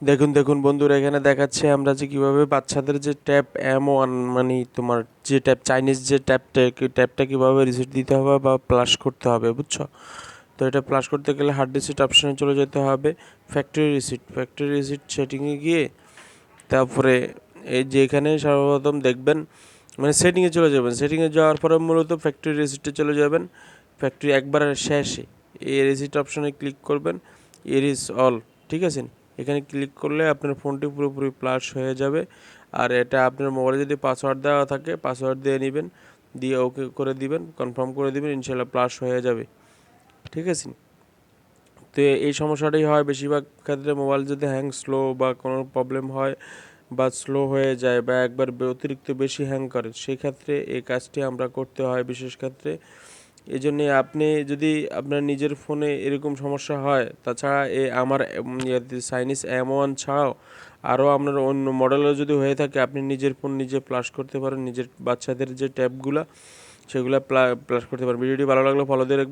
দেখুন দেখুন বন্ধুরা, এখানে দেখাচ্ছে আমরা যে কীভাবে বাচ্চাদের যে ট্যাব M1 মানে তোমার যে ট্যাব চাইনিজ যে ট্যাবটা কীভাবে রিসেট দিতে হবে বা প্লাস করতে হবে, বুঝছো? তো এটা প্লাস করতে গেলে হার্ড রিসেট অপশানে চলে যেতে হবে। ফ্যাক্টরি রিসেট সেটিংয়ে গিয়ে তারপরে এই যে এখানে সর্বপ্রথম দেখবেন মানে সেটিংয়ে চলে যাবেন। সেটিংয়ে যাওয়ার পরে মূলত ফ্যাক্টরি রিসেটে চলে যাবেন। ফ্যাক্টরি একবারের শেষে এই রিসেট অপশানে ক্লিক করবেন, এরিজ অল, ঠিক আছে? এখানে ক্লিক করলে আপনার ফোনটি পুরোপুরি প্লাস হয়ে যাবে। আর এটা আপনার মোবাইলে যদি পাসওয়ার্ড দেওয়া থাকে পাসওয়ার্ড দিয়ে নেবেন, দিয়ে ওকে করে দিবেন, কনফার্ম করে দিবেন, ইনশাল্লাহ প্লাস হয়ে যাবে, ঠিক আছে? তো এই সমস্যাটাই হয় বেশিরভাগ ক্ষেত্রে, মোবাইল যদি স্লো বা কোনো প্রবলেম হয় বা স্লো হয়ে যায় বা একবার অতিরিক্ত বেশি হ্যাং করে, সেই ক্ষেত্রে এই কাজটি আমরা করতে হয় বিশেষ ক্ষেত্রে। এই জন্যে আপনি যদি আপনার নিজের ফোনে এরকম সমস্যা হয়, তাছাড়া আমার চাইনিজ M1 ছাড়াও আরও আপনার অন্য মডেলও যদি হয়ে থাকে, আপনি নিজের ফোন নিজে প্লাস করতে পারেন। নিজের বাচ্চাদের যে ট্যাবগুলো সেগুলো প্লাস করতে পারেন। ভিডিওটি ভালো লাগলে ফলো দিয়ে রাখবেন।